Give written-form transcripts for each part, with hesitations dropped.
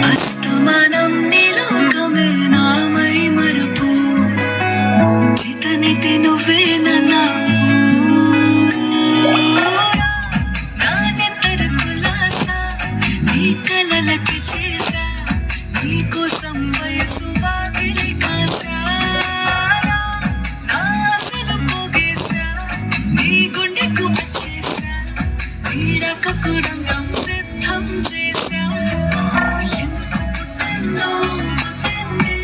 అస్తమానం నీలోకమే నామై మరపు చితనైతే నువ్వేనన్నా నానెత్తర కులాసా నీ కలలకి చేసా నీకోసం వయసు వాకిలి కాసా నా ఆశలు పోగేసా నీ గుండెకు వచ్చేసా నీడకకు రంగం సిద్ధం చేసా ఎందుకు పుట్టిందో పుట్టింది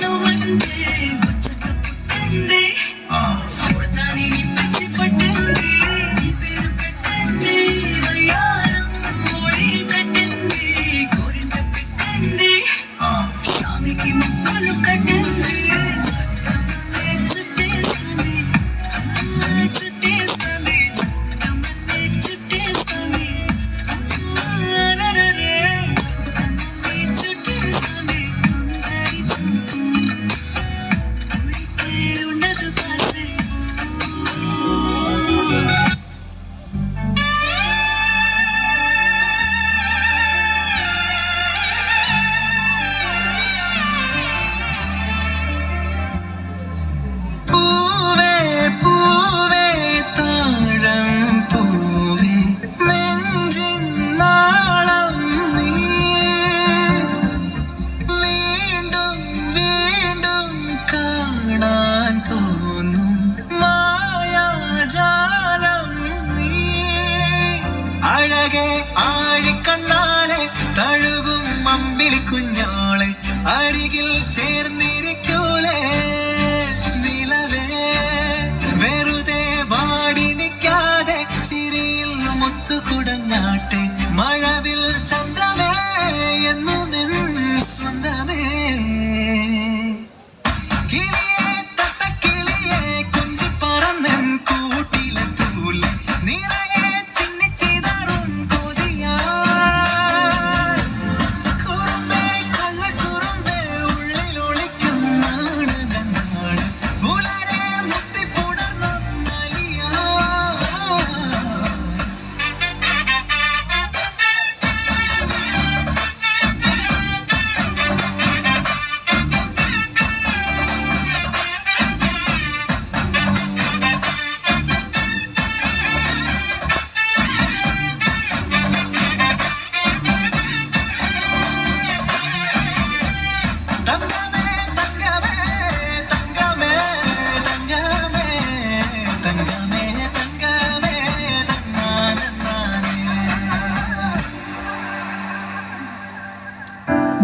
నువ్వంటే ముచ్చట పుట్టింది పుడతాని నీ పిచ్చి పట్టింది నీ పేరు పెట్టింది వయ్యారం ఓడి కట్టింది కోరింట పెట్టింది స్వామికి ముక్కులు కట్టింది చట్టమల్లే చుట్టేస్తుంది చుట్టేస్తుంది చట్టమల్లే చుట్టేస్తుంది అరరరే చట్టమల్లే చుట్టేస్తుంది కొందరి చూపు ఊరికే ఉండదు కాసేపు പൂവേ പൂവേ താഴം പൂവേ നെഞ്ചിൻ നാളം നീ വീണ്ടും വീണ്ടും കാണാൻ തോന്നും മായാജാലം നീ അഴകെ ആഴിക്കണ്ണാലെ തഴുകും അമ്പിളി കുഞ്ഞോളെ അരികിൽ ചേർന്നിരിക്കൂലേ നിലവേ വെറുതെ വാടി നിൽക്കാതെ ചിരിയിൽ മുത്തുകുടഞ്ഞാട്ടെ മഴവിൽ ചന്ദ്രമേ എന്നുമെൻ സ്വന്തമേ കിളിയെ തത്തക്കിളിയെ കൊഞ്ചി പറന്നൻ കൂട്ടിലെത്തൂലെ നിറയെ ചിന്നിച്ചിതറും കൊതിയാ കുറുമ്പേ കള്ളക്കുറുമ്പേ ഉള്ളിലൊളിക്കും നാട് നാട് പുലരെ മുത്തിപ്പുണർന്നൊന്നലിയാ തങ്കമേ തങ്കമേ തങ്കമേ തങ്കമേ തങ്കമേ തങ്കമേ തന്നാനേ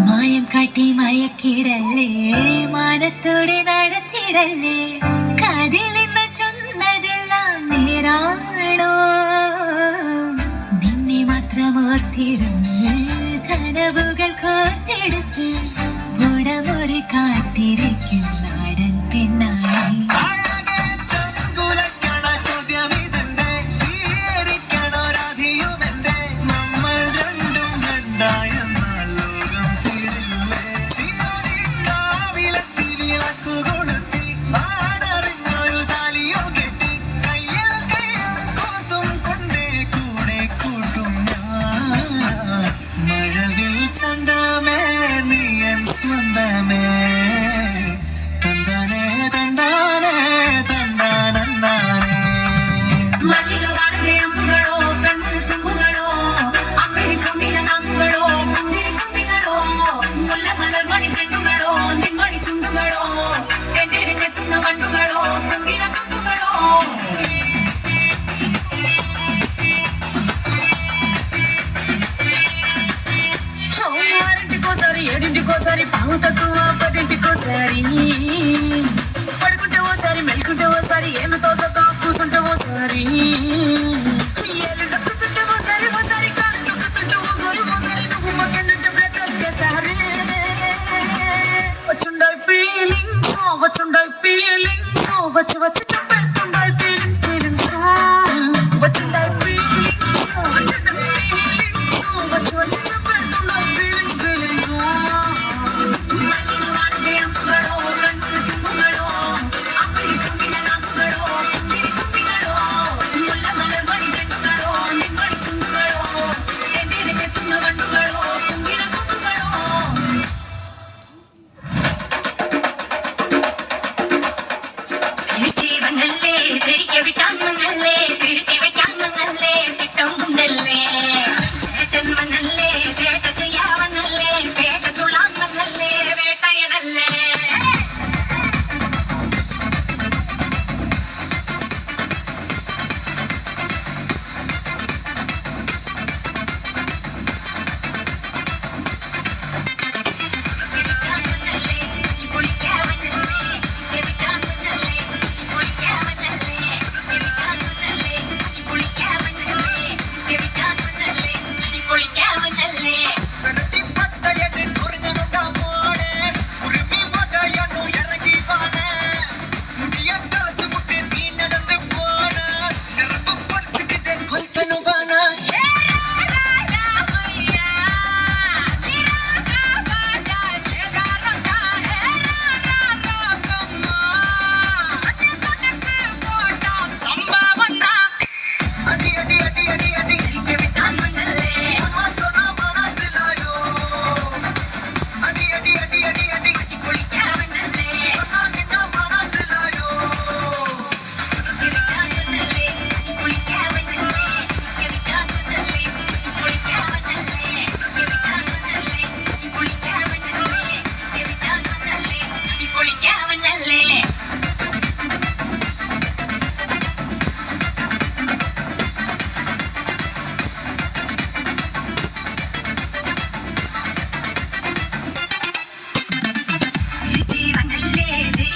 മായം കാട്ടി മയക്കിടല്ലേ മാനത്തോടെ നടത്തിടല്ലേ കാതിലെന്ന് ചൊന്നതെല്ലാം നേരാണോ നിന്നെ മാത്രം ഓർത്തിരുന്ന് കനവുകൾ കോർത്തെടുത്ത് ഗുണമൊരു കാത്തിരിക്കും നാടൻ പെണ്ണായി അഴകെ ചങ്കുലക്കണ ചോദ്യമിതെന്റെ തീയരിക്കണോ രാധിയുമെന്റെ നമ്മൾ രണ്ടും രണ്ടായെന്നാൽ ലോകം തീരില്ലേ ചിരി കാവിലെത്തി വിളക്കു കൊളുത്തി പാടറിഞ്ഞൊരു താലിയോ കെട്ടി കയ്യിൽ കോർത്തും കൊണ്ടേ കൂടെ കൂട്ടും ഞാൻ മഴവിൽ ചന്തമേ നീ എൻ സ്വന്തമേ തന്താനേ തന്താനേ തന്താനന്താനേ മല്ലിക വാഴത്തെ അമ്പുകളോ കണ്ണു തുമ്പുകളോ അമ്പിളി കൊണ്ടിന നാമ്പുകളോ പുഞ്ചിരി കുമ്പികളോ മുല്ല മലർ മണി ചെണ്ടുകളോ നിൻമണി ചുണ്ടുകളോ എന്റെ എത്തുന്ന വണ്ടുകളോ പൊങ്കിന തുട്ടുകളോ ఆరింటికోసారి ఏడింటికోసారి పావు తక్కువ